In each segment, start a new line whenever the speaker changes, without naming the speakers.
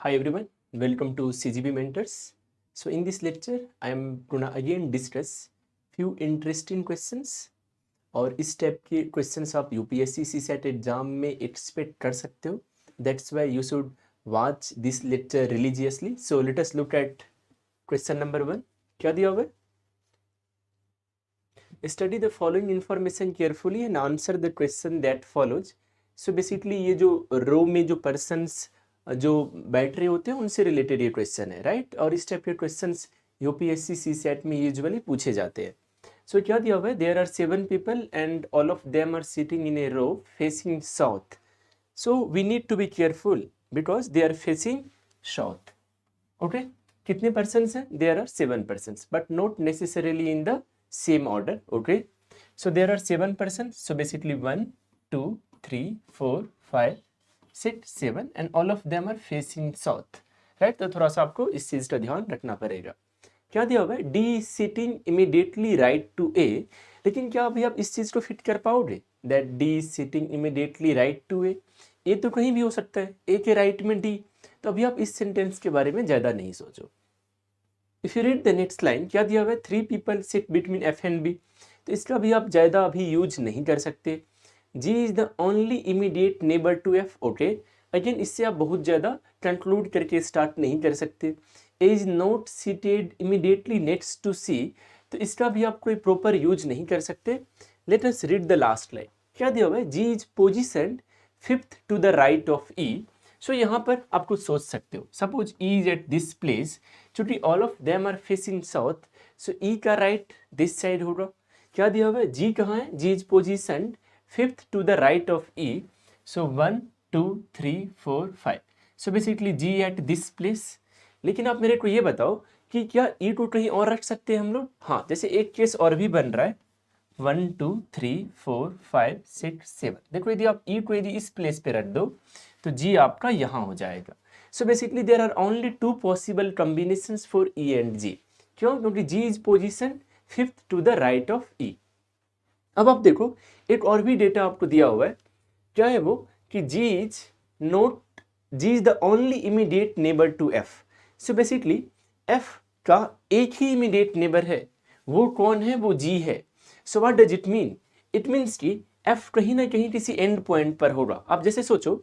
Hi everyone, welcome to CGB Mentors. So in this lecture, I am gonna again discuss few interesting questions और इस type के questions आप UPSC CSAT exam में expect कर सकते हो. That's why you should watch this lecture religiously. So let us look at question number 1. क्या दिया हुआ है? Study the following information carefully and answer the question that follows. So basically ये जो रो में जो persons जो बैठ रहे होते हैं उनसे रिलेटेड ये क्वेश्चन है, राइट. और इस टाइप के क्वेश्चंस यूपीएससी सीसेट में यूजुअली पूछे जाते हैं. सो क्या दिया हुआ है? There are 7 people and all of them are sitting in a row facing south. So we need to be careful because they are facing south. Okay, कितने persons हैं? There are 7 persons but not necessarily in the same order. Okay, so there are 7 persons, so basically 1 2 3 4 5 6 7 and all of them are facing south, right. तो थोड़ा सा आपको इस चीज का ध्यान रखना पड़ेगा. क्या दिया होगा? D sitting immediately right to A. लेकिन क्या अभी आप इस चीज को फिट कर पाओगे? That D sitting immediately right to A. A तो कहीं भी हो सकता है, ए के राइट में डी. तो अभी आप इस सेंटेंस के बारे में ज्यादा नहीं सोचो. If you read the next line, क्या दिया हुआ है? 3 people sit between F and B. तो इसका भी आप ज़्यादा अभी यूज नहीं कर सकते. G is the only immediate neighbour to F. Okay, again इससे आप बहुत ज़्यादा कंक्लूड करके स्टार्ट नहीं कर सकते. A is not seated immediately next to C. तो इसका भी आप कोई प्रॉपर यूज नहीं कर सकते. Let us read the last line. क्या दिया हुआ है? G is positioned 5th to the right of E. So यहाँ पर आप कुछ सोच सकते हो. Suppose E is at this place, चूंकि all of them are facing south, so E का राइट दिस साइड होगा. क्या दिया हुआ है? जी कहाँ है? G is positioned 5th to the right of E. So 1 2 3 4 5. So basically G at this place. लेकिन आप मेरे को ये बताओ कि क्या ई को कहीं और रख सकते हैं हम लोग? हाँ, जैसे एक केस और भी बन रहा है. 1 2 3 4 5 6 7. देखो यदि आप ई को यदि इस प्लेस पे रख दो तो जी आपका यहाँ हो जाएगा. So basically there are only 2 possible combinations for E and G. क्यों? क्योंकि G is position 5th to the right of E. अब आप देखो एक और भी डेटा आपको दिया हुआ है. क्या है वो? कि G is the only immediate neighbour to F. So basically F का एक ही इमीडिएट नेबर है. वो कौन है? वो जी है. So what does it mean? It means कि एफ कहीं ना कहीं किसी एंड पॉइंट पर होगा. आप जैसे सोचो,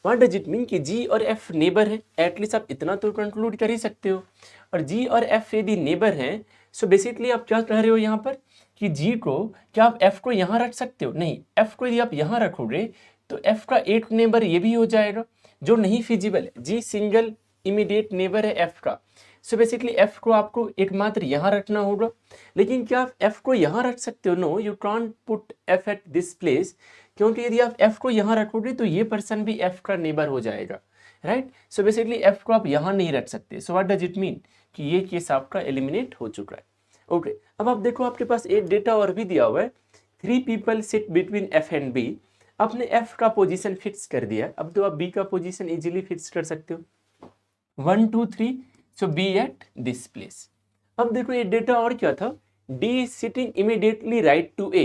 व्हाट डज इट मीन कि जी और एफ नेबर है. एटलीस्ट आप इतना तो कंक्लूड कर ही सकते हो. और जी और एफ यदि नेबर हैं, सो बेसिकली आप क्या कह रहे हो यहाँ पर कि जी को, क्या आप एफ को यहाँ रख सकते हो? नहीं. एफ को यदि आप यहाँ रखोगे तो एफ का एक नेबर ये भी हो जाएगा, जो नहीं फिजिबल है. जी सिंगल इमीडिएट नेबर है एफ का. सो बेसिकली एफ को आपको एकमात्र यहाँ रखना होगा. लेकिन क्या आप एफ को यहाँ रख सकते हो? No, you can't put F at this place. क्योंकि यदि आप एफ को यहाँ रखोगे तो ये पर्सन भी एफ का नेबर हो जाएगा, राइट. सो बेसिकली एफ को आप यहाँ नहीं रख सकते. सो व्हाट डज इट मीन कि ये केस आपका एलिमिनेट हो चुका है. ओके, अब आप देखो आपके पास एक डेटा और भी दिया हुआ है. 3 people sit between F and B. आपने एफ का पोजीशन फिक्स कर दिया. अब तो आप बी का पोजीशन इजीली फिक्स कर सकते हो. 1 2 3. सो बी एट दिस प्लेस. अब देखो ये डेटा और क्या था? D is sitting immediately right to A.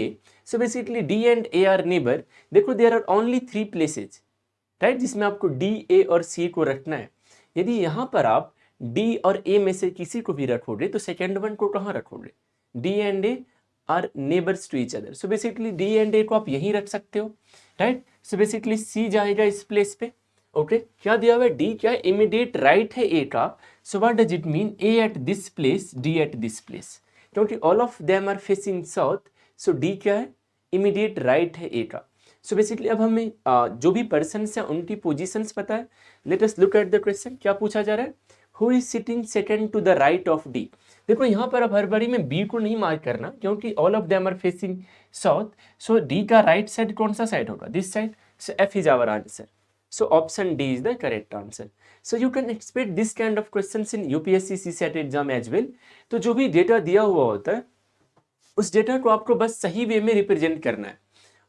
So basically D and A are neighbor. देखो there are only 3 places, right, जिसमें आपको D, A और C को रखना है. यदि यहाँ पर आप D और A में से किसी को भी रखोगे तो सेकेंड वन को कहाँ रखोगे? D and A are neighbors to each other. So basically D and A को आप यहीं रख सकते हो, right. So basically C जाएगा इस प्लेस पे. ओके, क्या दिया हुआ है? D क्या है? इमीडिएट राइट है A का. So what does it mean? A at this place, D at this place. क्योंकि all of them are facing south, so D क्या है? इमीडिएट राइट है ए का. सो बेसिकली अब हमें जो भी पर्सन्स हैं उनकी पोजीशंस पता है. Let us look at the question. क्या पूछा जा रहा है? Who is sitting second to the right of D. देखो यहाँ पर अब हर बारी में बी को नहीं मार्क करना क्योंकि all of them are facing south. So D का राइट साइड कौन सा साइड होगा? This side. So F is our answer. So option D is the correct answer. So you can expect this kind of questions in UPSC CSAT exam as well. तो जो भी data दिया हुआ होता है उस डेटा को आपको बस सही वे में रिप्रेजेंट करना है.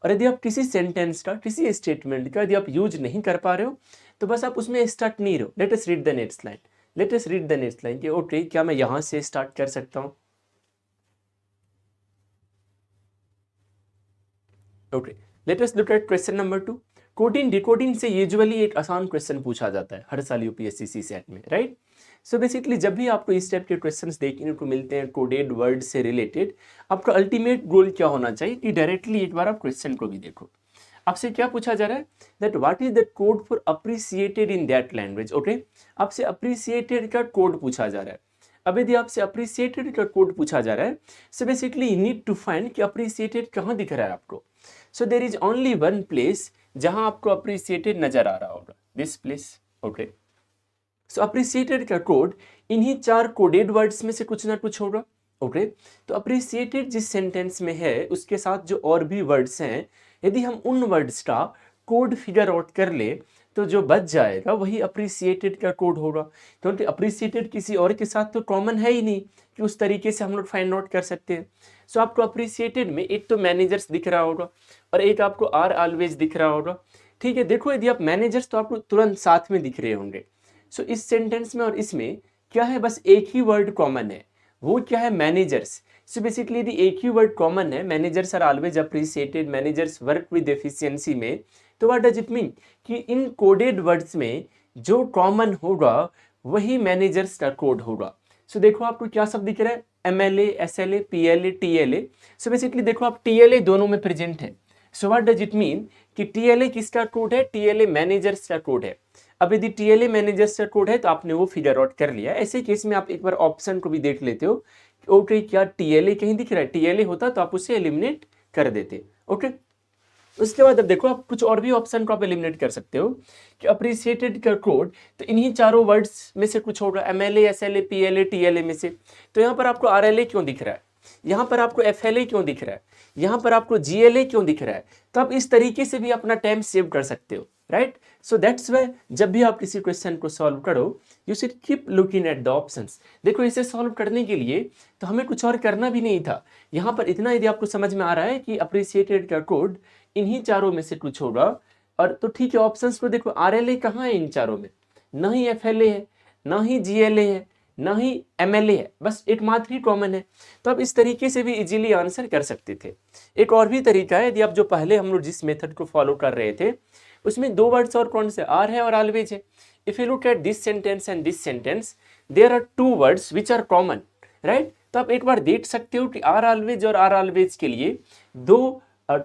और यदि आप किसी सेंटेंस का, किसी स्टेटमेंट का यदि आप यूज नहीं कर पा रहे हो तो बस आप उसमें स्टार्ट नहीं रहो. Late us read the next line. Late us read the next line कि ओके क्या मैं यहाँ से स्टार्ट कर सकता हूँ? Okay, let us look at question number 2. Coding decoding से यूजुअली एक आसान क्वेश्चन पूछा जाता है हर साल यूपीएससी सीसेट में, राइट। सो बेसिकली जब भी आपको इस टाइप के क्वेश्चंस देखने को मिलते हैं कोडेड वर्ड से रिलेटेड, आपका अल्टीमेट गोल क्या होना चाहिए कि डायरेक्टली एक बार आप क्वेश्चन को भी देखो। आपसे क्या पूछा जा रहा है, that what is the code for appreciated in that language. Okay, आपसे अप्रिसिएटेड का कोड पूछा जा रहा है। अब यदि आपसे अप्रिसिएटेड का कोड पूछा जा रहा है, so basically you need to find कि अप्रिसिएटेड कहाँ दिख रहा है आपको। So there is only one place जहां आपको अप्रिसिएटेड नजर आ रहा होगा, this place. Okay, so appreciated का कोड इन्हीं 4 कोडेड वर्ड्स में से कुछ ना कुछ होगा। ओके, तो अप्रिसिएटेड जिस सेंटेंस में है उसके साथ जो और भी वर्ड्स हैं, यदि हम उन वर्ड्स का कोड फिगर आउट कर ले तो जो बच जाएगा वही अप्रिसिएटेड का कोड होगा, क्योंकि अप्रिसिएटेड किसी और के साथ तो कॉमन है ही नहीं कि उस तरीके से हम लोग फाइंड आउट कर सकते हैं। सो आपको अप्रिसिएटेड में एक तो मैनेजर्स दिख रहा होगा और एक आपको आर ऑलवेज दिख रहा होगा। ठीक है, देखो यदि आप मैनेजर्स तो आपको तुरंत साथ में दिख रहे होंगे। सो इस सेंटेंस में और इसमें क्या है, बस एक ही वर्ड कॉमन है, वो क्या है, मैनेजर्स। सो बेसिकली यदि एक ही वर्ड कॉमन है, managers are always appreciated, managers work with efficiency में, तो व्हाट डज इट मीन कि इन कोडेड वर्ड्स में जो कॉमन होगा वही मैनेजर्स का कोड होगा। सो देखो आपको क्या सब दिख रहा है, MLA, SLA, PLA, TLA। So basically देखो आप TLA दोनों में प्रेजेंट है। So what does it mean कि TLA किसका कोड है, TLA मैनेजर्स का कोड है। अब यदि TLA मैनेजर्स का कोड है तो आपने वो फिगर आउट कर लिया। ऐसे केस में आप एक बार ऑप्शन को भी देख लेते हो, ओके क्या TLA कहीं दिख रहा है, TLA होता तो आप उसे एलिमिनेट कर देते। ओके, उसके बाद अब देखो आप कुछ और भी ऑप्शन को आप एलिमिनेट कर सकते हो कि अप्रिसिएटेड का कोड तो इन्हीं 4 वर्ड्स में से कुछ होगा, MLA, SLA, PLA, TLA में से। तो यहाँ पर आपको RLA क्यों दिख रहा है, यहाँ पर आपको FLA क्यों दिख रहा है, यहाँ पर आपको GLA क्यों दिख रहा है, तो आप इस तरीके से भी अपना टाइम सेव कर सकते हो, राइट। सो दैट्स वाई जब भी आप किसी क्वेश्चन को सॉल्व करो you should keep looking at the options. देखो इसे सॉल्व करने के लिए तो हमें कुछ और करना भी नहीं था, यहाँ पर इतना यदि आपको समझ में आ रहा है कि अप्रिसिएटेड का कोड इन्हीं 4 में से कुछ होगा, और तो ठीक है ऑप्शंस को देखो, RLA कहाँ है इन 4 में, ना ही FLA है, ना ही GLA है, ना ही MLA है, बस एकमात्र ही कॉमन है। तो आप इस तरीके से भी इजीली आंसर कर सकते थे। एक और भी तरीका है, यदि आप जो पहले हम लोग जिस मेथड को फॉलो कर रहे थे उसमें 2 वर्ड्स और कौन से, आर है और ऑलवेज है। If you look at this sentence and this sentence there are 2 words which are common, right. तो आप एक बार देख सकते हो कि आर ऑलवेज और आर ऑलवेज के लिए 2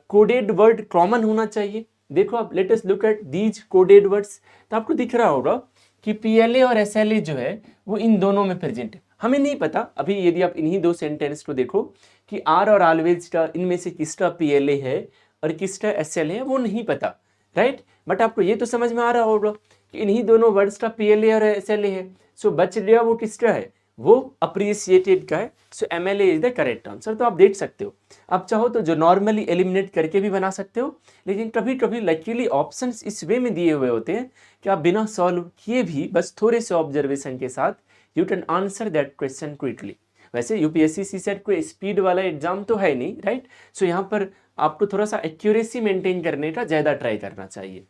कोडेड वर्ड कॉमन होना चाहिए। देखो आप late us look at these coded words, तो आपको दिख रहा होगा कि PLA और SLA जो है वो इन दोनों में प्रेजेंट है। हमें नहीं पता अभी, यदि आप इन्हीं 2 सेंटेंस को देखो कि आर और ऑलवेज का इनमें से किसका PLA है और किसका SLA है वो नहीं पता, राइट। बट आपको ये तो समझ में आ रहा होगा कि इन्हीं दोनों वर्ड्स का PLA और SLA है। सो बच गया वो किसका है, वो अप्रिसिएटेड का है। सो MLA is the correct answer. तो आप देख सकते हो, आप चाहो तो जो नॉर्मली एलिमिनेट करके भी बना सकते हो, लेकिन कभी कभी लकीली ऑप्शंस इस वे में दिए हुए होते हैं कि आप बिना सॉल्व किए भी बस थोड़े से ऑब्जर्वेशन के साथ you can answer that question quickly. वैसे यूपीएससी सीसेट कोई स्पीड वाला एग्जाम तो है नहीं, राइट। सो यहाँ पर आपको थोड़ा सा एक्यूरेसी मेंटेन करने का ज्यादा ट्राई करना चाहिए।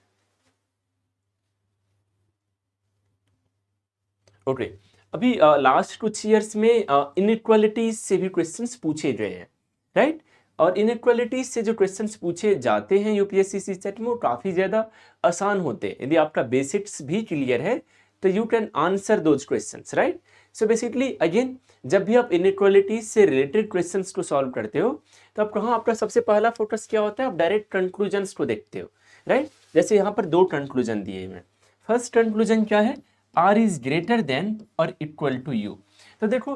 ओके, अभी लास्ट कुछ ईयर्स में इनइक्वालिटीज से भी क्वेश्चंस पूछे गए हैं, राइट। और इनइक्वालिटीज से जो क्वेश्चंस पूछे जाते हैं यूपीएससी सीसेट में वो काफी ज्यादा आसान होते हैं। यदि आपका बेसिक्स भी क्लियर है तो you can answer those questions, right. So basically again जब भी आप इनइक्वालिटीज से रिलेटेड क्वेश्चंस को सॉल्व करते हो तो आप कहाँ, आपका सबसे पहला फोकस क्या होता है, आप डायरेक्ट कंक्लूजन्स को देखते हो, राइट। जैसे यहाँ पर 2 कंक्लूजन दिए हुए हैं। फर्स्ट कंक्लूजन क्या है, R इज ग्रेटर देन और इक्वल टू U। तो देखो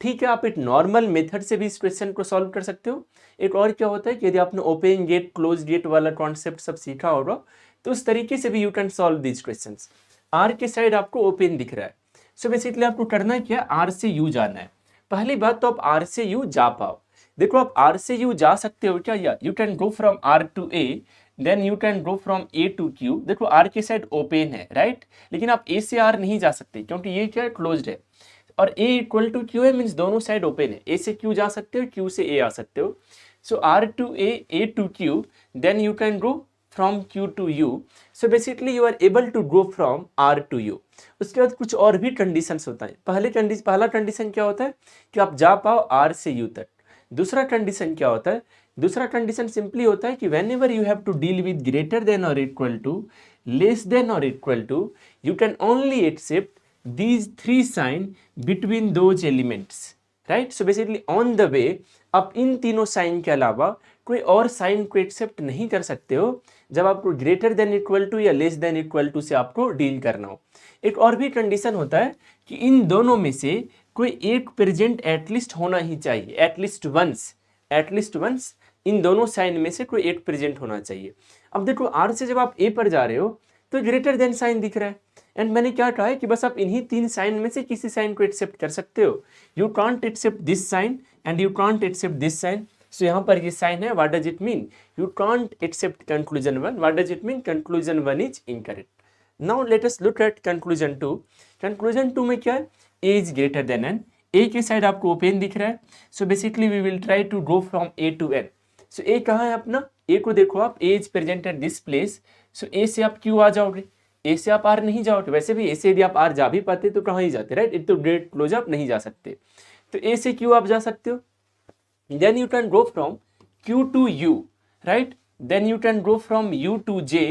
ठीक है, आप एक नॉर्मल मेथड से भी इस क्वेश्चन को सॉल्व कर सकते हो। एक और क्या होता है कि यदि आपने ओपन गेट क्लोज गेट वाला कॉन्सेप्ट सब सीखा होगा तो उस तरीके से भी you can solve these questions. R के साइड आपको ओपन दिख रहा है, सो बेसिकली आपको करना क्या, R से U जाना है। पहली बात तो आप R से U जा पाओ। देखो आप R से U जा सकते हो क्या, या you can go from R to A, then you can go from A to Q। देखो R के साइड ओपन है, राइट, लेकिन आप A से R नहीं जा सकते क्योंकि ये क्या है, क्लोज्ड है। और A इक्वल टू Q है, मीन्स दोनों साइड ओपन है, A से Q जा सकते हो, Q से A आ सकते हो। So R to A, A to Q, then you can go from Q to U। So basically you are able to go from R to U। उसके बाद कुछ और भी कंडीशंस होता है। पहला कंडीशन क्या होता है कि आप जा पाओ R से U तक। दूसरा कंडीशन क्या होता है, दूसरा कंडीशन सिंपली होता है कि whenever you have to deal with greater than और इक्वल टू, लेस देन और equal to, you can only accept these three sign between those elements, right. So basically on the way आप इन तीनों sign के अलावा कोई और sign को एक्सेप्ट नहीं कर सकते हो जब आपको ग्रेटर देन इक्वल टू या लेस देन इक्वल टू से आपको डील करना हो। एक और भी कंडीशन होता है कि इन दोनों में से कोई एक प्रेजेंट एटलीस्ट होना ही चाहिए, एटलीस्ट वंस इन दोनों साइन में से कोई एक प्रेजेंट होना चाहिए। अब देखो आर से जब आप ए पर जा रहे हो तो ग्रेटर देन साइन दिख रहा है, एंड मैंने क्या कहा है कि बस आप इन्हीं तीन साइन में से किसी साइन को एक्सेप्ट कर सकते हो। You can't accept this sign and you can't accept this sign. So यहाँ पर ये साइन है, what does it mean? You can't accept conclusion 1, what does it mean? Conclusion 1 is incorrect. Now let us look at conclusion 2। Conclusion 2 में क्या है? A is greater than N. A के side आपको open दिख रहा है, so basically we will try to go from A to N. So A कहाँ है अपना? ए को देखो आप, A is present at this place. So A से आप क्यों आ जाओगे? ए से आप आर नहीं जाओगे। वैसे भी ए से यदि आप आर जा भी पाते तो कहाँ ही जाते, राइट? इट तो डायरेक्ट क्लोज आप नहीं जा सकते, तो ए से क्यों आप जा सकते हो? Then you can go from Q to U, right? Then you can go from U to J,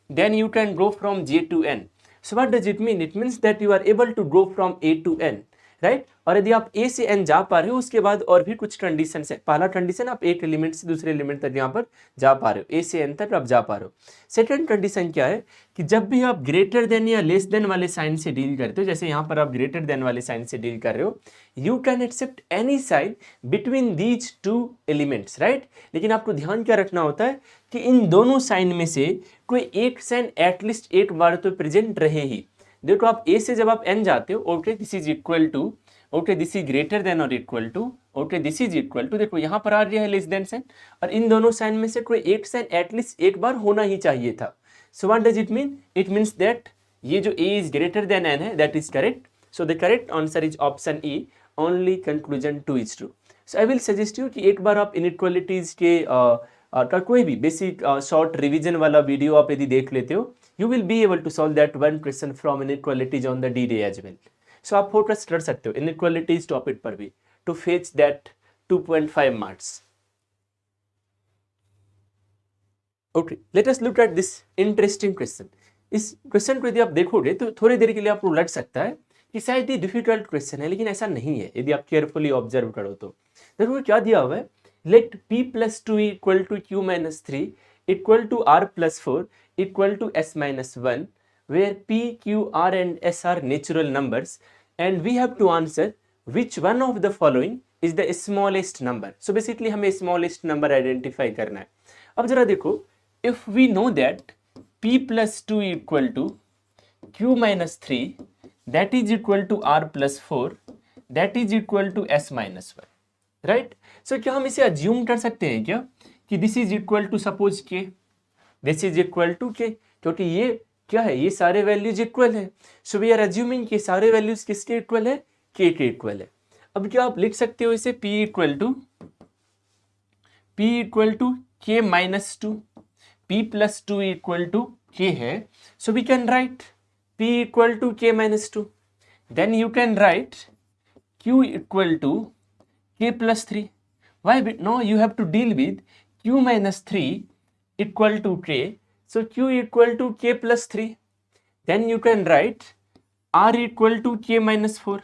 then you can go from J to N. So what does it mean? It means that you are able to go from A to N, right? और यदि आप A से N जा पा रहे हो, उसके बाद और भी कुछ कंडीशन है। पहला कंडीशन, आप एक एलिमेंट से दूसरे एलिमेंट तक यहाँ पर जा पा रहे हो, A से N तक आप जा पा रहे हो। सेकंड कंडीशन क्या है कि जब भी आप ग्रेटर देन या लेस देन वाले साइन से डील करते हो, जैसे यहाँ पर आप ग्रेटर देन वाले साइन से डील कर रहे हो, you can accept any sign between these two elements, right. लेकिन आपको ध्यान क्या रखना होता है कि इन दोनों साइन में से कोई एक साइन एटलीस्ट एक बार तो प्रेजेंट रहे ही। देखो आप ए से जब आप एन जाते हो, okay this is equal to, okay this is greater than और equal to, okay this is equal to, देखो यहाँ पर आ रही है लेस देन साइन, और इन दोनों साइन में से कोई एक साइन एटलीस्ट एक बार होना ही चाहिए था। सो what does it mean? It means that ये जो ए इज ग्रेटर देन एन है, that is correct. So the correct answer is option E, only conclusion 2 is true. So I will suggest you कि एक बार आप इनइक्वालिटीज के का कोई भी बेसिक शॉर्ट रिवीजन वाला वीडियो आप यदि देख लेते हो, you will be able to solve that one question from inequalities on the D-Day as well. So आप फोकस कर सकते हो inequalities टॉपिक पर भी to fetch that 2.5 marks. Okay, let us look at this interesting question. इस question को यदि आप देखोगे तो थोड़ी देर के लिए आपको लग सकता है कि शायद ये डिफिकल्ट क्वेश्चन है, लेकिन ऐसा नहीं है यदि आप केयरफुली ऑब्जर्व करो तो। देखो क्या दिया हुआ है, late p plus 2 equal to q minus 3 equal to r plus 4 equal to s minus 1, where p, q, r and s are natural numbers, and we have to answer which one of the following is the smallest number. So basically हमें smallest number identify करना है। अब जरा देखो, if we know that p plus 2 equal to q minus 3, that is equal to r plus 4, that is equal to s minus 1, right? So क्या हम इसे assume कर सकते हैं क्या कि this is equal to suppose k, this is equal to k, क्योंकि ये क्या है, ये सारे वैल्यूज इक्वल है। सो वी आर अज्यूमिंग कि सारे वैल्यूज किसके इक्वल है? के इक्वल है। अब क्या आप लिख सकते हो इसे p equal to K minus 2, p plus 2 equal to K है। So we can write p equal to K minus 2, then you can write q equal to K plus 3। Why? No, you have to deal with q minus 3 equal to k, so q equal to k plus 3, then you can write r equal to k minus 4,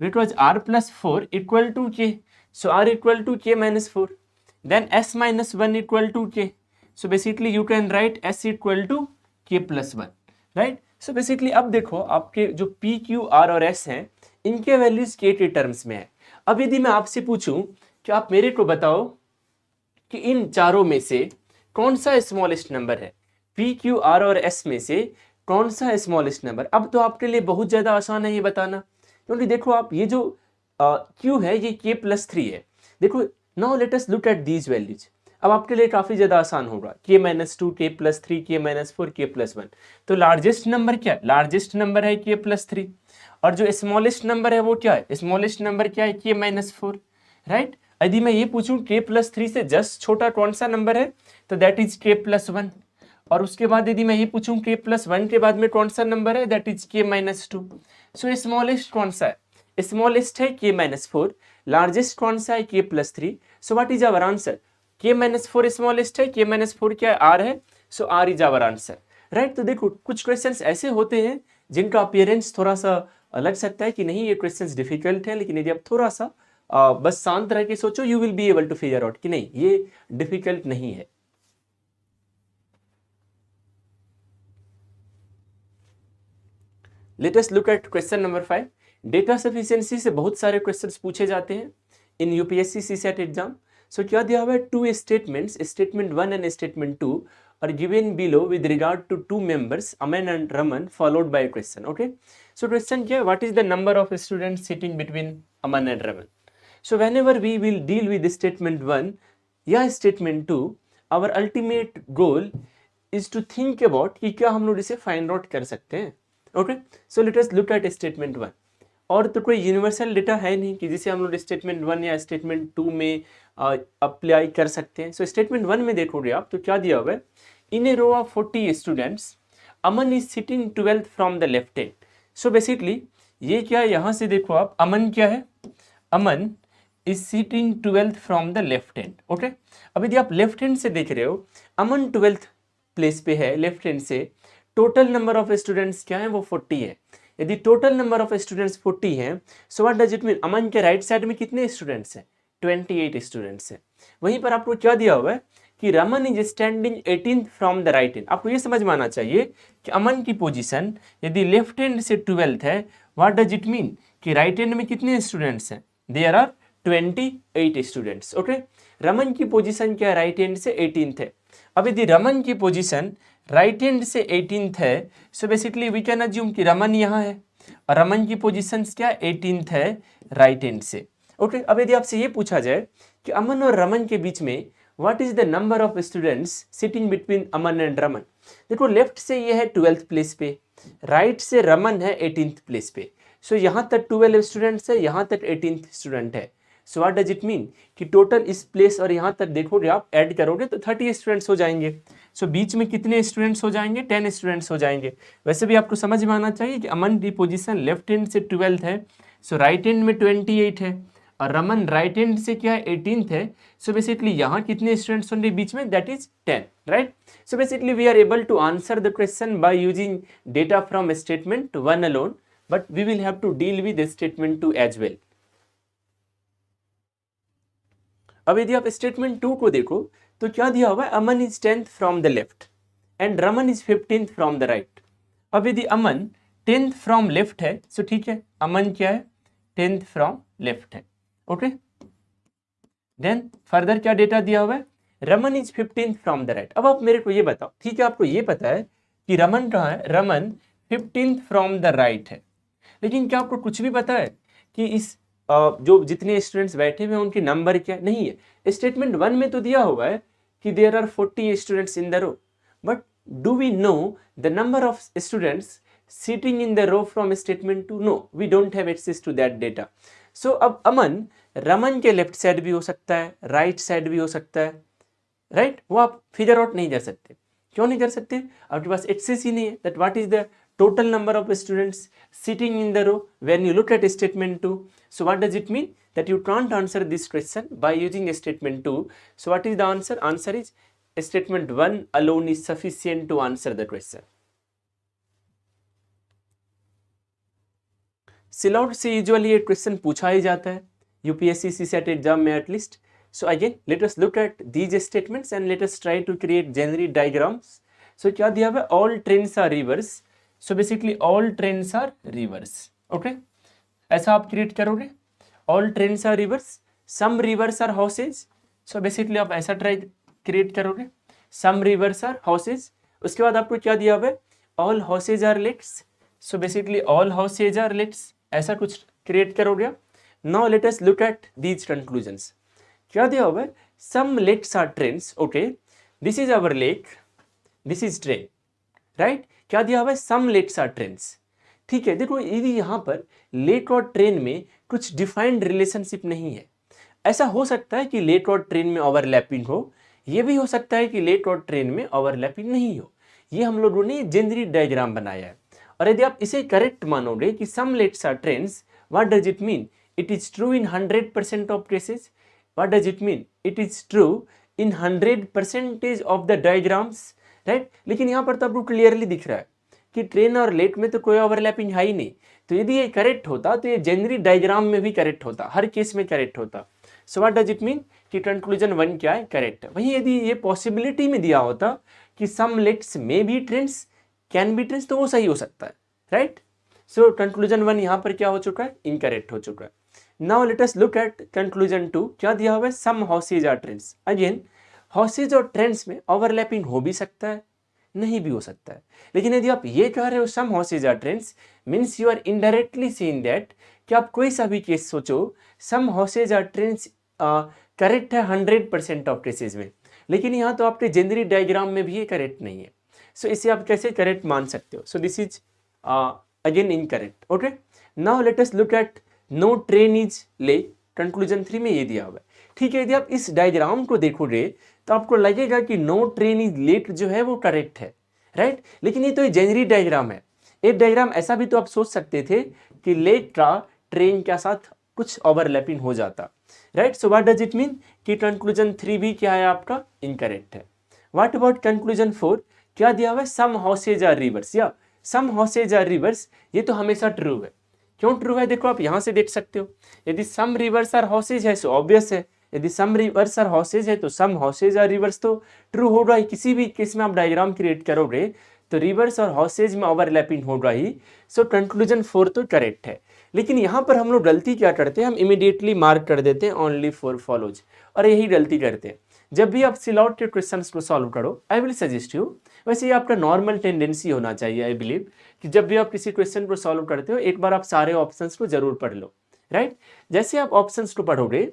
because r plus 4 equal to k, so r equal to k minus 4, then s minus 1 equal to k, so basically you can write s equal to k plus 1, right? So basically अब देखो आपके जो p, q, r और s हैं, इनके values k के terms में है। अब यदि मैं आपसे पूछूं कि आप मेरे को बताओ कि इन चारों में से कौन सा स्मॉलेस्ट नंबर है, p, q, r और s में से कौन सा स्मॉलेस्ट नंबर? अब तो आपके लिए बहुत ज़्यादा आसान है ये बताना, क्योंकि देखो आप ये जो q है ये k प्लस 3 है। देखो now let us look at these values. अब आपके लिए काफ़ी ज़्यादा आसान होगा, k minus 2, k plus 3, k minus 4, k plus 1। तो लार्जेस्ट नंबर क्या है? लार्जेस्ट नंबर है k प्लस 3, और जो स्मॉलेस्ट नंबर है वो क्या है? स्मॉलेस्ट नंबर क्या है? k minus 4, right. यदि मैं ये पूछूं k प्लस 3 से जस्ट छोटा कौन सा नंबर है, तो दैट इज k प्लस 1। और उसके बाद यदि मैं ये पूछूं k प्लस 1 के बाद में कौन सा नंबर है, that is k minus 2। So smallest कौन सा है? स्मॉलेस्ट है k माइनस 4, लार्जेस्ट कौन सा है? k plus 3। So what is our answer? k minus four smallest है, k माइनस फोर क्या है, आर है, सो R is our answer, right. तो देखो कुछ क्वेश्चंस ऐसे होते हैं जिनका अपीयरेंस थोड़ा सा लग सकता है कि नहीं ये क्वेश्चंस डिफिकल्ट है, लेकिन यदि आप थोड़ा सा बस शांत रह के सोचो, you will be able to figure out कि नहीं ये डिफिकल्ट नहीं है। Let us look at question number 5। Data sufficiency से बहुत सारे क्वेश्चंस पूछे जाते हैं in UPSC CSAT exam. So क्या दिया हुआ है, two statements, statement 1 and statement 2 are given below with regard to two members Aman and Raman followed by a question. Okay, so question क्या, what is the number of students sitting between Aman and Raman? So whenever we will deal with statement 1 या statement 2, our ultimate goal is to think about कि क्या हम लोग इसे find out कर सकते हैं। Okay, so let us look eight statement 1। और तो कोई यूनिवर्सल डेटा है नहीं कि जिसे हम लोग स्टेटमेंट 1 या स्टेटमेंट 2 में अप्लाई कर सकते हैं। सो स्टेटमेंट 1 में देखोगे आप तो क्या दिया हुआ है, in a row of 40 students Aman is sitting 12th from the left hand. So basically ये क्या है, यहाँ से देखो आप, अमन क्या है, Aman is sitting 12th from the left hand. Okay, अब यदि आप लेफ्ट हैंड से देख रहे हो, अमन 12th प्लेस पे है लेफ्ट हैंड से, टोटल नंबर ऑफ स्टूडेंट्स क्या है, वो 40 है। यदि टोटल नंबर ऑफ स्टूडेंट्स 40 हैं, so what does it mean, Aman के राइट साइड में कितने स्टूडेंट्स हैं, 28 स्टूडेंट्स हैं। वहीं पर आपको क्या दिया हुआ है कि Raman is standing 18th from the right hand. आपको ये समझ में आना चाहिए कि अमन की पोजीशन यदि लेफ्ट हैंड से 12th है, व्हाट डज इट मीन कि राइट हैंड में कितने स्टूडेंट्स हैं, there are 28 students. Okay, Raman की पोजीशन क्या है, राइट हैंड से 18th है। अब यदि रमन की पोजीशन राइट हैंड से 18th है, so basically we can assume कि रमन यहाँ है और रमन की पोजीशन क्या 18th है राइट हैंड से। ओके, अब यदि आपसे ये पूछा जाए कि अमन और रमन के बीच में what is the number of students sitting between Aman and Raman, देखो लेफ्ट से ये है 12th प्लेस पे, राइट से रमन है 18th प्लेस पे। सो यहाँ तक 12 स्टूडेंट्स है, यहाँ तक 18th स्टूडेंट है। So what does it mean कि टोटल इस प्लेस और यहाँ तक देखोगे आप, ऐड करोगे तो 30 स्टूडेंट्स हो जाएंगे। सो बीच में कितने स्टूडेंट्स हो जाएंगे, 10 स्टूडेंट्स हो जाएंगे। वैसे भी आपको समझ में आना चाहिए कि अमन की पोजीशन लेफ्ट हैंड से 12th है, सो राइट हैंड में 28 है और रमन राइट हैंड से क्या है 18th है। सो बेसिकली यहाँ कितने स्टूडेंट्स होंगे बीच में, that is 10, right. So basically we are able to answer the question by using data from statement 1 alone, but we will have to deal with statement 2 as well. अब यदि आप statement 2 को देखो तो क्या दिया हुआ है, Aman is 10th from the left and Raman is 15th from the right. अब यदि अमन 10th फ्रॉम लेफ्ट है, सो ठीक है, अमन क्या है 10th फ्रॉम लेफ्ट है। ओके, देन फर्दर क्या डेटा दिया हुआ है, Raman is 15th from the right. अब आप मेरे को ये बताओ, ठीक है आपको ये पता है कि रमन कहाँ है, Raman 15th from the right है, लेकिन क्या आपको कुछ भी पता है कि इस जो जितने स्टूडेंट्स बैठे हुए हैं उनकी नंबर क्या नहीं है। स्टेटमेंट 1 में तो दिया हुआ है कि there are 40 students in the row, but do we know the number of students sitting in the row from statement 2? No, we don't have access to that data. So अब अमन रमन के लेफ्ट साइड भी हो सकता है, right side भी हो सकता है, राइट। वो आप फिगर आउट नहीं कर सकते। क्यों नहीं कर सकते, आपके पास एक्सेस ही नहीं है। That what is the total number of students sitting in the row when you look at statement 2? So what does it mean that you can't answer this question by using statement 2? So what is the answer? Answer is statement 1 alone is sufficient to answer the question. सिलॉट से usually ये question पूछा ही जाता है UPSC CSAT exam में at least. So again let us look at these statements and let us try to create generic diagrams. So क्या दिया हुआ है, all trains are rivers. So basically all trains are rivers. Okay, ऐसा आप create करोगे, all trains are rivers, some rivers are houses. So basically आप ऐसा try create करोगे, सम रिवर्स आर हाउसेज। उसके बाद आपको क्या दिया हुआ है, all houses are lakes. So basically all houses are lakes, ऐसा कुछ क्रिएट करोगे। Now let us look at these conclusions. क्या दिया हुआ है, some lakes are trains. Okay, this is our lake, this is train, right. क्या दिया हुआ है, सम लेक्स आर ट्रेन्स। ठीक है, देखो यदि यहाँ पर लेक और ट्रेन में कुछ डिफाइंड रिलेशनशिप नहीं है, ऐसा हो सकता है कि लेक और ट्रेन में ओवरलैपिंग हो, ये भी हो सकता है कि लेक और ट्रेन में ओवरलैपिंग नहीं हो। ये हम लोगों ने जेनरिक डायग्राम बनाया है। और यदि आप इसे करेक्ट मानोगे कि some lakes are trains, what does it mean, it is true in 100% of cases. What does it mean, it is true in 100% of the diagrams, right. लेकिन यहाँ पर तो आपको क्लियरली दिख रहा है कि ट्रेन और लेट में तो कोई ओवरलैपिंग है ही नहीं। तो यदि ये करेक्ट होता तो ये जेनरिक डायग्राम में भी करेक्ट होता, हर केस में करेक्ट होता। सो व्हाट डज इट मीन कि कंक्लूजन 1 क्या है, करेक्ट है। वहीं यदि ये पॉसिबिलिटी में दिया होता कि some lakes may be trains can be trains, तो वो सही हो सकता है, राइट। सो कंक्लूजन 1 यहाँ पर क्या हो चुका है, इनकरेक्ट हो चुका है। Now let us look at conclusion 2, क्या दिया हुआ है, some houses are trains. Again houses और ट्रेंड्स में ओवरलैपिंग हो भी सकता है, नहीं भी हो सकता है। लेकिन यदि आप ये कह रहे हो some houses are trains, means you are indirectly saying that कि आप कोई सा भी केस सोचो, some houses are trains correct है 100% ऑफ केसेज में। लेकिन यहाँ तो आपके जेनरिक डायग्राम में भी ये करेक्ट नहीं है। सो इसे आप कैसे करेक्ट मान सकते हो? So this is again incorrect. Okay, now let us look at no train is late. Conclusion 3 में ये दिया हुआ है, ठीक है। यदि आप इस डायग्राम को देखोगे तो आपको लगेगा कि नो ट्रेन इज लेट जो है वो करेक्ट है, राइट। लेकिन ये तो ये जेनरिक डायग्राम है। एक डायग्राम ऐसा भी तो आप सोच सकते थे कि लेट का ट्रेन के साथ कुछ ओवरलैपिंग हो जाता, right. So what does it mean कि कंक्लूजन 3 भी क्या है आपका, इनकरेक्ट है। व्हाट अबाउट कंक्लूजन 4, क्या दिया हुआ है, सम हॉसेज आर रिवर्स या सम हॉसेज आर रिवर्स। ये तो हमेशा ट्रू है। क्यों ट्रू है, देखो आप यहाँ से देख सकते हो। यदि सम रिवर्स आर हॉसेज है तो ऑब्वियस है, यदि सम रिवर्स आर हॉसेज है तो सम हॉसेज आर रिवर्स तो ट्रू होगा ही। किसी भी केस में आप डायग्राम क्रिएट करोगे तो रिवर्स और हॉसेज में ओवरलैपिंग होगा ही। सो कंक्लूजन 4 तो करेक्ट है। लेकिन यहाँ पर हम लोग गलती क्या करते हैं, हम इमीडिएटली मार्क कर देते हैं ओनली 4 फॉलोज, और यही गलती करते हैं। जब भी आप सिलॉट के क्वेश्चंस को सॉल्व करो, आई विल सजेस्ट यू, वैसे ये आपका नॉर्मल टेंडेंसी होना चाहिए, आई बिलीव, कि जब भी आप किसी क्वेश्चन को सॉल्व करते हो एक बार आप सारे ऑप्शंस को जरूर पढ़ लो, राइट। जैसे आप ऑप्शंस को पढ़ोगे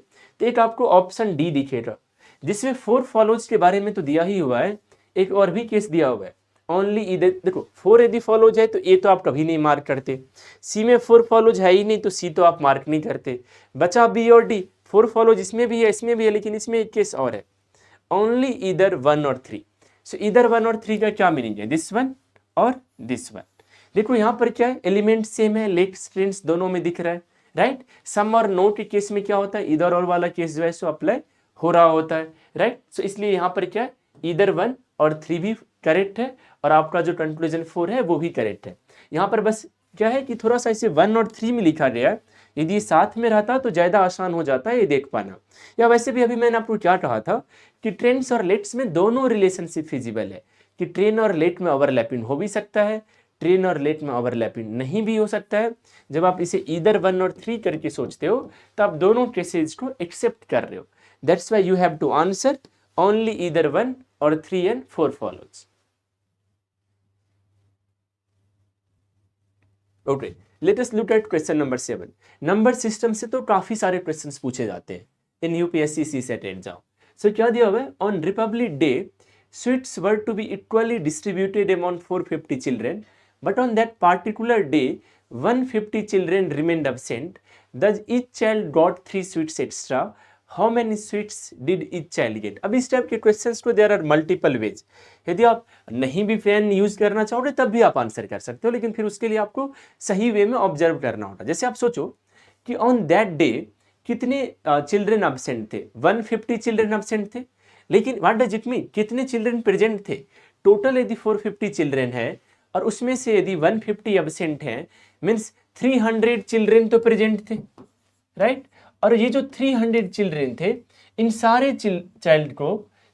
तो एक आपको ऑप्शन डी दिखेगा जिसमें 4 फॉलोज के बारे में तो दिया ही हुआ है, एक और भी केस दिया हुआ है ओनली इधर। देखो 4 यदि फॉलोज है तो ए तो आप कभी नहीं मार्क करते, सी में 4 फॉलोज है ही नहीं तो सी तो आप मार्क नहीं करते, बचा बी और डी। 4 फॉलोज इसमें भी है, इसमें भी है, लेकिन इसमें एक केस और है, ओनली इधर 1 और 3। सो इधर 1 और 3 का क्या मीनिंग है, दिस वन और दिस वन। देखो यहाँ पर क्या है, एलिमेंट सेम है, लेट्स ट्रेंड्स दोनों में दिख रहा है, राइट। सम और नो के केस में क्या होता है, इधर और वाला केस जो है सो अप्लाई हो रहा होता है, राइट। सो इसलिए यहाँ पर क्या है, इधर 1 और 3 भी करेक्ट है, और आपका जो कंक्लूजन 4 है वो भी करेक्ट है। यहाँ पर बस क्या है कि थोड़ा सा इसे 1 और 3 में लिखा गया है, यदि साथ में रहता तो ज़्यादा आसान हो जाता है ये देख पाना। या वैसे भी अभी मैंने आपको क्या कहा था कि ट्रेंड्स और लेट्स में दोनों रिलेशनशिप फिजिबल है, कि ट्रेन और लेट में ओवरलैपिंग हो भी सकता है, ट्रेन और लेट में ओवरलैपिंग नहीं भी हो सकता है। जब आप इसे इधर 1 और 3 करके सोचते हो तो आप दोनों केसेज को एक्सेप्ट कर रहे हो। That's why you have to answer only इधर 1 और 3 and 4 follows. Okay, let us look at question number 7। Number system से तो काफी सारे क्वेश्चंस पूछे जाते हैं in UPSC CSAT exam. So क्या दिया हुआ है, on Republic Day sweets were to be equally distributed among 450 children, but on that particular day 150 children remained absent, thus each child got 3 sweets extra. How many sweets did each child get? अब इस type के questions को there are multiple ways. यदि आप नहीं भी pen use करना चाहोगे तब भी आप आंसर कर सकते हो, लेकिन फिर उसके लिए आपको सही वे में ऑब्जर्व करना होगा। जैसे आप सोचो कि ऑन दैट डे कितने चिल्ड्रेन एब्सेंट थे, 150 चिल्ड्रेन एब्सेंट थे, लेकिन व्हाट डज इट मीन कितने चिल्ड्रेन प्रेजेंट थे। टोटल यदि 450 चिल्ड्रेन है और उसमें से यदि 150 एब्सेंट हैं, मीन्स 300 चिल्ड्रेन तो प्रेजेंट थे, राइट। और ये जो 300 चिल्ड्रेन थे, इन सारे चाइल्ड को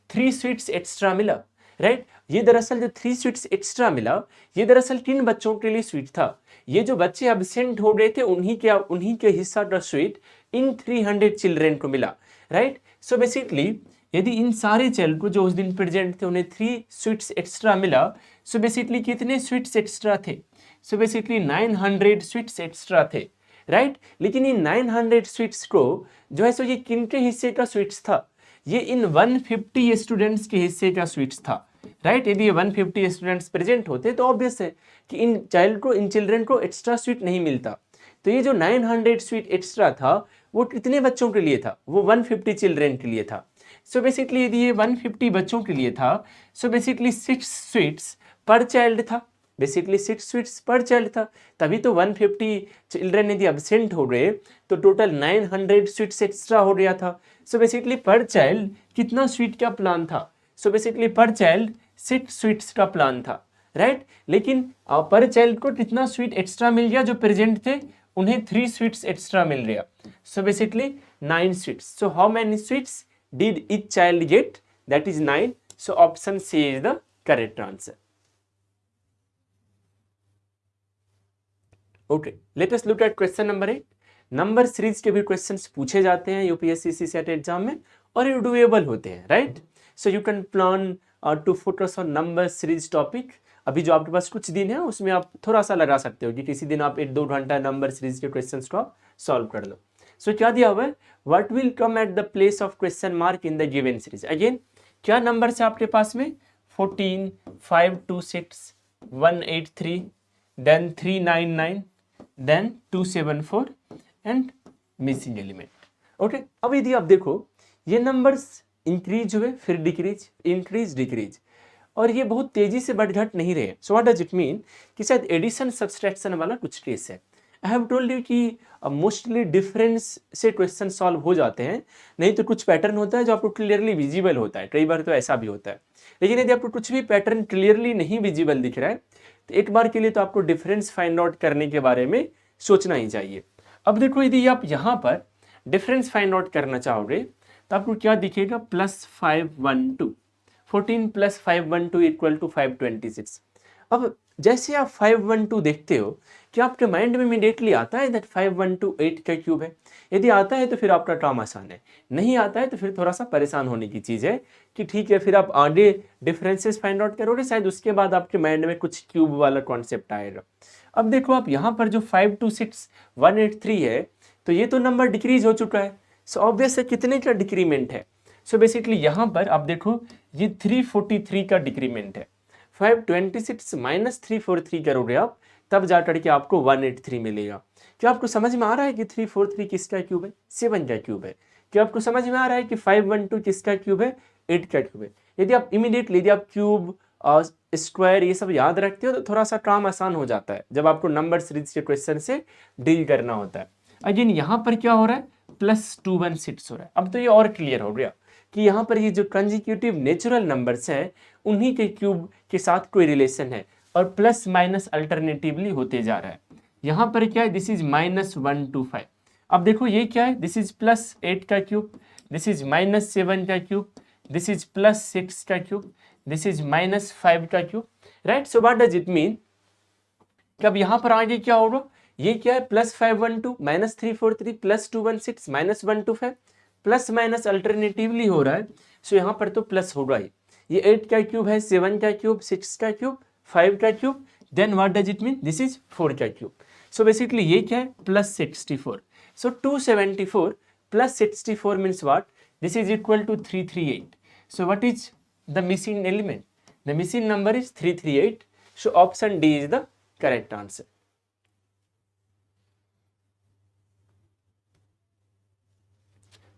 3 स्वीट्स एक्स्ट्रा मिला, राइट। ये दरअसल जो 3 स्वीट्स एक्स्ट्रा मिला, ये दरअसल किन बच्चों के लिए स्वीट था, ये जो बच्चे एब्सेंट हो गए थे उन्हीं के हिस्सा का स्वीट इन 300 चिल्ड्रेन को मिला, राइट। सो बेसिकली यदि इन सारे चाइल्ड को जो उस दिन प्रेजेंट थे उन्हें 3 स्वीट्स एक्स्ट्रा मिला, सो बेसिकली कितने स्वीट्स एक्स्ट्रा थे, सो बेसिकली 900 स्वीट्स एक्स्ट्रा थे, राइट। लेकिन इन 900 स्वीट्स को जो है सो ये किनके हिस्से का स्वीट्स था, ये इन 150 स्टूडेंट्स के हिस्से का स्वीट्स था, राइट। यदि ये 150 स्टूडेंट्स प्रेजेंट होते तो ऑब्वियस है कि इन चिल्ड्रन को एक्स्ट्रा स्वीट नहीं मिलता। तो ये जो 900 स्वीट एक्स्ट्रा था वो कितने बच्चों के लिए था, वो 150 चिल्ड्रन के लिए था। सो बेसिकली यदि ये 150 बच्चों के लिए था, सो बेसिकली 6 स्वीट्स पर चाइल्ड था, बेसिकली 6 स्वीट्स पर चाइल्ड था, तभी तो 150 चिल्ड्रन यदि एब्सेंट हो गए तो टोटल 900 स्वीट्स एक्स्ट्रा हो गया था। सो बेसिकली पर चाइल्ड कितना स्वीट का प्लान था? सो बेसिकली पर चाइल्ड 6 स्वीट्स का प्लान था, राइट। लेकिन पर चाइल्ड को कितना स्वीट एक्स्ट्रा मिल गया? जो प्रेजेंट थे उन्हें 3 स्वीट्स एक्स्ट्रा मिल गया। So basically 9 sweets. So how many sweets did each child get? That is 9. So option C is the correct answer. Okay, let us look at question number 8. Number series के भी questions पूछे जाते हैं UPSC CSAT exam में और ये doable होते हैं, right. So you can plan to focus on number series topic. अभी जो आपके पास कुछ दिन है उसमें आप थोड़ा सा लगा सकते हो कि किसी दिन आप 1-2 घंटा नंबर सीरीज के क्वेश्चंस को आप सॉल्व कर लो. सो क्या दिया हुआ है? What will come at the place of question mark in the given series. अगेन क्या नंबर है आपके पास में? 14, 526, 183, then 399, then 274 and missing element. Okay, अब यदि आप देखो ये नंबर्स इंक्रीज हुए फिर डिक्रीज, इंक्रीज डिक्रीज, और ये बहुत तेजी से बढ़ घट नहीं रहे. सो व्हाट डज इट मीन कि शायद एडिशन सब्सट्रैक्शन वाला कुछ केस है. आई हैव टोल्ड यू कि मोस्टली डिफरेंस से क्वेश्चन सॉल्व हो जाते हैं, नहीं तो कुछ पैटर्न होता है जो आपको क्लियरली विजिबल होता है. कई बार तो ऐसा भी होता है. लेकिन यदि आपको कुछ भी पैटर्न क्लियरली नहीं विजिबल दिख रहा है तो एक बार के लिए तो आपको डिफरेंस फाइंड आउट करने के बारे में सोचना ही चाहिए. अब देखो यदि आप यहाँ पर डिफरेंस फाइंड आउट करना चाहोगे तो आपको क्या दिखेगा? +512, 14 + 512 इक्वल टू 526. अब जैसे आप 512 देखते हो क्या आपके माइंड में इमीडिएटली आता है दैट 512 8 का क्यूब है? यदि आता है तो फिर आपका काम आसान है, नहीं आता है तो फिर थोड़ा सा परेशान होने की चीज़ है कि ठीक है फिर आप आगे डिफरेंसेस फाइंड आउट करोगे, शायद उसके बाद आपके माइंड में कुछ क्यूब वाला कॉन्सेप्ट आएगा. अब देखो आप यहाँ पर जो 526 183 है तो ये तो नंबर डिक्रीज हो चुका है. सो ऑब्वियस है कितने का डिक्रीमेंट है? सो बेसिकली यहाँ पर आप देखो ये 343 का डिक्रीमेंट है. 526 - 343 करोगे आप तब जाकर के आपको 183 मिलेगा. क्या आपको समझ में आ रहा है कि 343 किसका क्यूब है? 7 का क्यूब है. क्या आपको समझ में आ रहा है कि 512 किसका क्यूब है? 8 का क्यूब है. यदि आप इमीडिएटली यदि आप क्यूब स्क्वायर ये सब याद रखते हो तो थोड़ा सा काम आसान हो जाता है जब आपको नंबर सीरीज के क्वेश्चन से डील करना होता है. अगेन यहाँ पर क्या हो रहा है? +216 हो रहा है. अब तो ये और क्लियर हो गया कि यहाँ पर ये जो कंजिक्यूटिव नेचुरल नंबर्स हैं उन्हीं के क्यूब के साथ कोई रिलेशन है और प्लस माइनस अल्टरनेटिवली होते जा रहा है. यहाँ पर क्या है? This is -125. अब देखो ये क्या है? दिस इज +8 का क्यूब, दिस इज -7 का क्यूब, दिस इज +6 का क्यूब, दिस इज -5 का cube, right. So what does it mean? कब यहाँ पर आगे क्या होगा? ये क्या है? +512 -343 +216 -125 प्लस माइनस अल्टरनेटिवली हो रहा है. सो यहाँ पर तो प्लस होगा ही. ये 8 का क्यूब है, 7 का क्यूब, 6 का क्यूब, 5 का cube, then what does it mean? This is 4 का क्यूब. सो बेसिकली ये क्या है? +64. So 274 + 64 means what? This is equal to 338. So what is the missing element? The missing number is 338. So option D is the correct answer.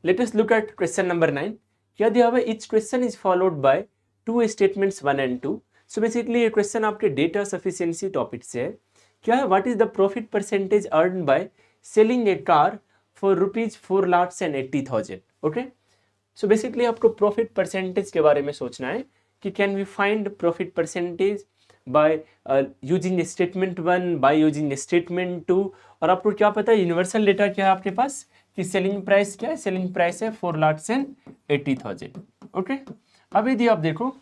Let us look at question number 9. क्या दिया हुआ है? Each question is followed by two statements 1 and 2. So basically ये question आपके data sufficiency topic से है. क्या है? What is the profit percentage earned by selling a car for ₹4,80,000? Okay. So basically आपको profit percentage के बारे में सोचना है कि can we find profit percentage by using statement 1, by using statement 2. और आपको क्या पता है यूनिवर्सल डेटा क्या है आपके पास कि सेलिंग प्राइस क्या है? सेलिंग प्राइस है 4,80,000. ओके, अब यदि आप देखो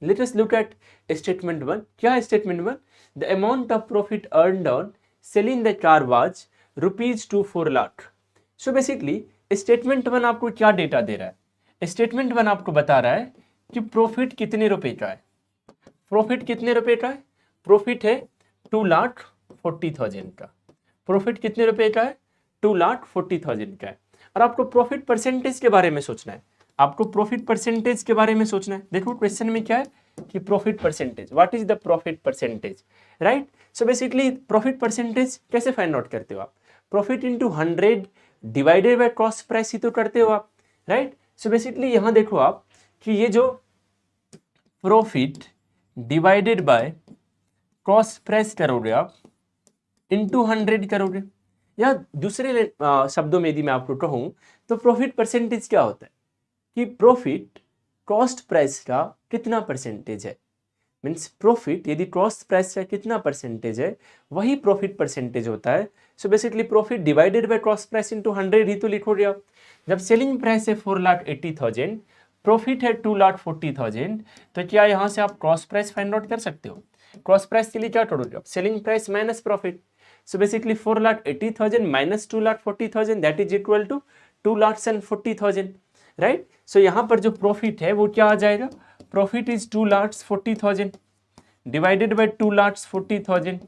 late us look eight statement 1. क्या है statement 1? The amount of profit earned on selling the car was ₹2 lakh. So basically statement 1 आपको क्या डेटा दे रहा है? स्टेटमेंट 1 आपको बता रहा है कि प्रॉफिट कितने रुपए का है. प्रॉफिट कितने रुपए का है? प्रॉफिट है 2,40,000 का. प्रॉफिट कितने रुपए का है? 2,40,000 का है. और आपको प्रॉफिट परसेंटेज के बारे में सोचना है. आपको प्रॉफिट परसेंटेज के बारे में सोचना है. देखो क्वेश्चन में क्या है कि profit percentage, what is the profit percentage, right. So basically profit percentage कैसे फाइंड आउट करते हो आप? Profit into 100 divided by cost price ही तो करते हो आप, राइट. सो बेसिकली यहाँ देखो आप कि ये जो profit divided by cost price करोगे आप इंटू 100 करोगे, या दूसरे शब्दों में यदि मैं आपको कहूँ तो प्रॉफिट परसेंटेज क्या होता है कि प्रॉफिट कॉस्ट प्राइस का कितना परसेंटेज है, मीन्स प्रॉफिट यदि कॉस्ट प्राइस का कितना परसेंटेज है वही प्रॉफिट परसेंटेज होता है। So basically profit divided by cost price into 100 ही तो लिखोगे आप। जब सेलिंग प्राइस है 4,80,000, प्रॉफिट है 2,40,000, तो क्या यहाँ से आप कॉस्ट प्राइस फाइंड आउट कर सकते हो? कॉस्ट प्राइस के लिए क्या करोगे आप? Selling price minus profit. So basically 4,80,000 minus 2,40,000 that is equal to 2,40,000, right. So यहाँ पर जो प्रॉफिट है वो क्या आ जाएगा? Profit is 2,40,000 divided by 2,40,000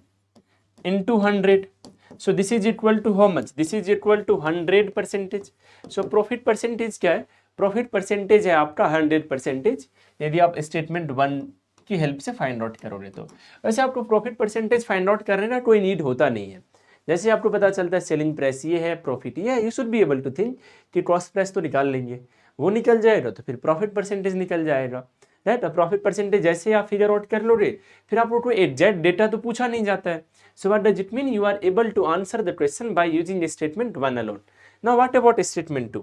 into 100. So this is equal to how much? This is equal to 100%. So profit percentage क्या है? प्रॉफिट परसेंटेज है आपका 100% यदि आप स्टेटमेंट 1 की हेल्प से फाइंड आउट करोगे तो। वैसे आपको प्रॉफिट परसेंटेज फाइंड आउट करने का कोई नीड होता नहीं है। जैसे आपको पता चलता है सेलिंग प्राइस ये है, प्रॉफिट ये है, you should be able to think कि कॉस्ट प्राइस तो निकाल लेंगे, वो निकल जाएगा तो फिर प्रॉफिट परसेंटेज निकल जाएगा, राइट। प्रॉफिट परसेंटेज जैसे आप फिगर आउट कर लोगे फिर आपको कोई एग्जैक्ट डेटा तो पूछा नहीं जाता है। So what does it mean? You are able to answer the question by using statement 1 alone. Now what about statement 2?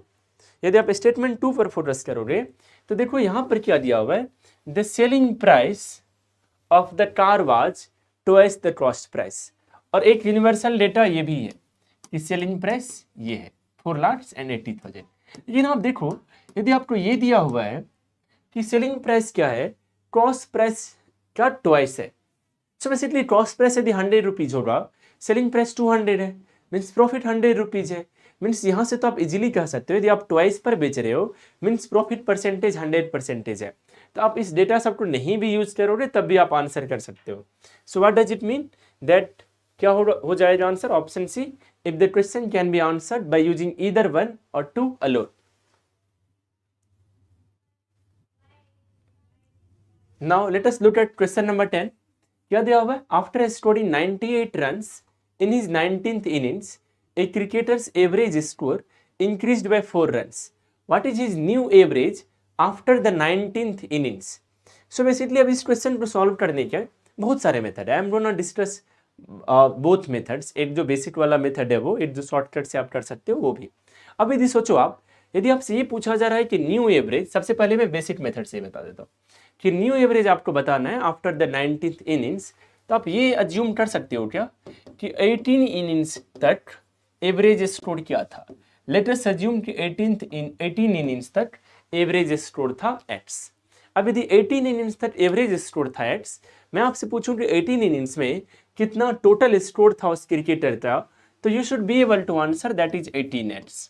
यदि आप स्टेटमेंट 2 पर फोकस करोगे तो देखो यहाँ पर क्या दिया हुआ है, the selling price of the car was twice the cost price, और एक यूनिवर्सल डेटा ये भी है कि सेलिंग प्राइस ये है 4,80,000। लेकिन आप देखो यदि आपको ये दिया हुआ है कि सेलिंग प्राइस क्या है, कॉस्ट प्राइस का ट्वाइस है। सो बेसिकली कॉस्ट प्राइस यदि 100 रुपीज होगा, सेलिंग प्राइस 200 है, मीन्स प्रॉफिट 100 रुपीज है। मीन्स यहाँ से तो आप इजीली कह सकते हो यदि आप ट्वाइस पर बेच रहे हो मीन्स प्रॉफिट परसेंटेज 100% है। तो आप इस डेटा सबको नहीं भी यूज करोगे तब भी आप आंसर कर सकते हो। So what does it mean? That क्या हो जाएगा answer? Option C, if the question can be answered by using either 1 और 2 alone. Now let us look at question number 10. क्या दिया हुआ है? After scoring 98 runs in his 19th innings, a cricketer's average score increased by 4 runs. What is his new average after the 19th innings? So basically अब इस question को solve करने के बहुत सारे मेथड है। I am gonna discuss both methods. एक जो बेसिक वाला मेथड है वो, एक जो शॉर्टकट से आप कर सकते हो वो भी। अब यदि सोचो आप, यदि आपसे ये पूछा जा रहा है कि न्यू एवरेज, सबसे पहले मैं बेसिक मेथड से बता देता हूँ कि न्यू एवरेज आपको बताना है आफ्टर द 19th इनिंग्स, तो आप ये अज्यूम कर सकते हो क्या कि 18 इनिंग्स तक एवरेज स्कोर क्या था। लेट अस अज्यूम कि 18 इनिंग्स तक एवरेज स्कोर था x। अब यदि 18 इनिंग्स तक एवरेज स्कोर था x, मैं आपसे पूछूं कि 18 इनिंग्स में कितना टोटल स्कोर था उस क्रिकेटर का, तो you should be able to answer that is 18x।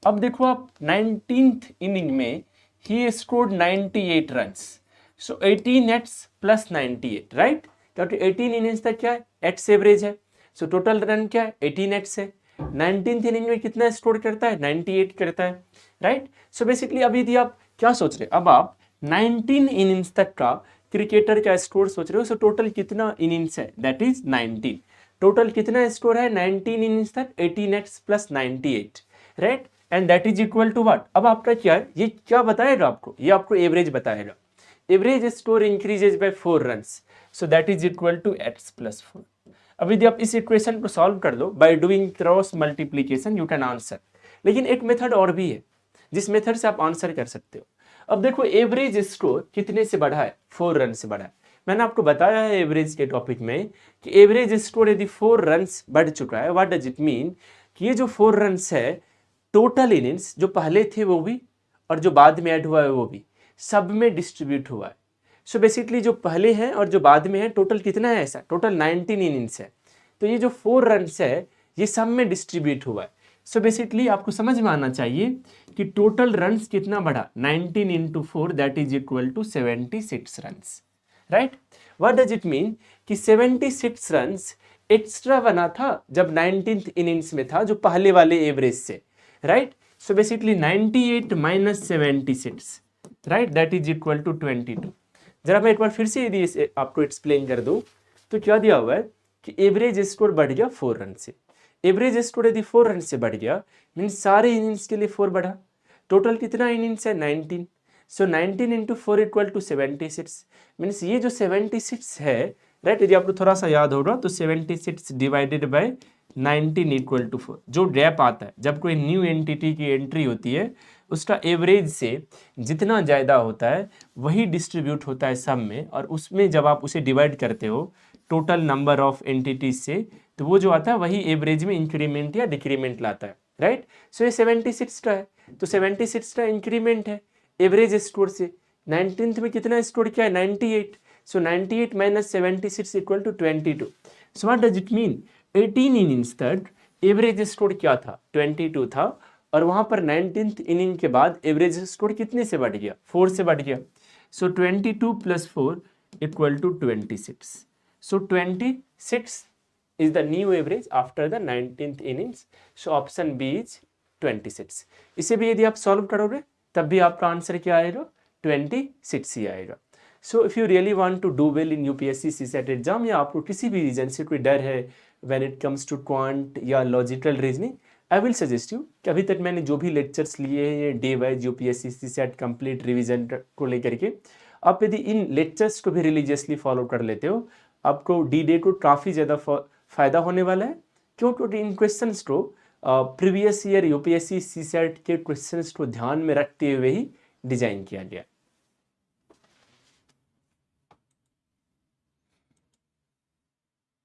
अब देखो आप 19th इनिंग में ही scored 98 runs, so 18x plus 98, right, क्योंकि 18 इनिंग्स तक क्या है x एवरेज है, सो टोटल रन क्या है 18x है। 19th इनिंग में कितना स्कोर करता है 98 करता है, राइट। सो बेसिकली अभी यदि आप क्या सोच रहे, अब आप 19 इनिंग्स तक का क्रिकेटर का स्कोर सोच रहे हो, सो टोटल कितना इनिंग्स है दैट इज 19। टोटल कितना स्कोर है 19 इनिंग्स तक 18x plus 98, right, and that is equal to what. अब आपका क्या है, ये क्या बताएगा आपको, ये आपको एवरेज बताएगा। Average score increases by 4 runs, so that is equal to x plus 4। अब यदि आप इस इक्वेशन को सॉल्व कर दो by doing cross multiplication, you can answer. लेकिन एक मेथड और भी है जिस मेथड से आप आंसर कर सकते हो। अब देखो एवरेज स्कोर कितने से बढ़ा है, 4 रन से बढ़ा है। मैंने आपको बताया है एवरेज के टॉपिक में कि एवरेज स्कोर यदि 4 रन्स बढ़ चुका है, व्हाट डज इट मीन कि ये जो 4 रन्स है टोटल इनिंग्स जो पहले थे वो भी और जो बाद में ऐड हुआ है वो भी सब में डिस्ट्रीब्यूट हुआ है। सो बेसिकली जो पहले हैं और जो बाद में है टोटल कितना है, ऐसा टोटल 19 इनिंग्स है, तो ये जो 4 रन्स है ये सब में डिस्ट्रीब्यूट हुआ है। सो बेसिकली आपको समझ में आना चाहिए कि टोटल रन्स कितना बढ़ा, 19 into 4 that is equal to 76 runs, right. What does it mean कि 76 रन्स एक्स्ट्रा बना था जब 19th इनिंग्स में था जो पहले वाले एवरेज से, right. So basically 98 minus 76, right, that is equal to 22। जरा मैं एक बार फिर से यदि इसे आपको एक्सप्लेन कर दूं तो क्या दिया हुआ है कि एवरेज स्कोर बढ़ गया 4 रन से। एवरेज स्कोर यदि 4 रन से बढ़ गया मीन्स सारे इनिंग्स के लिए 4 बढ़ा। टोटल कितना इनिंग्स है 19, सो 19 इंटू 4 इक्वल टू 76 मीन्स ये जो 76 है राइट। यदि आपको थोड़ा सा याद होगा तो 76 डिवाइडेड बाय 19 इक्वल टू 4, जो गैप आता है जब कोई न्यू एंटिटी की एंट्री होती है उसका एवरेज से जितना ज़्यादा होता है वही डिस्ट्रीब्यूट होता है सब में, और उसमें जब आप उसे डिवाइड करते हो टोटल नंबर ऑफ एंटिटीज से तो वो जो आता है वही एवरेज में इंक्रीमेंट या डिक्रीमेंट लाता है, राइट। सो ये 76 का है तो 76 का इंक्रीमेंट है एवरेज स्कोर से। 19th में कितना स्कोर किया है 98, so 98 minus 76 equal to 22। So what does it mean 18 innings तक एवरेज स्कोर क्या था 22 था, और वहां पर 19th इनिंग के बाद एवरेज स्कोर कितने से बढ़ गया 4 से बढ़ गया। So 22 plus 4 equal to 26। So 26 is the new average after the 19th innings. So option B is 26। इसे भी यदि आप सॉल्व करोगे तब भी आपका आंसर क्या आएगा 26 ही आएगा। So if you really want to do well in UPSC CSAT exam, या आपको किसी भी रीजन से कोई डर है when it comes to quant या logical reasoning, I will suggest you कि अभी तक मैंने जो भी लेक्चर्स लिए हैं ये day wise UPSC CSAT complete revision को लेकर के, आप यदि इन लेक्चर्स को भी रिलीजियसली फॉलो कर लेते हो आपको डी डे को काफ़ी ज़्यादा फ़ायदा होने वाला है। क्यों? क्योंकि इन क्वेश्चंस को प्रीवियस ईयर यूपीएससी सीसेट के क्वेश्चंस को ध्यान में रखते हुए ही डिजाइन किया गया।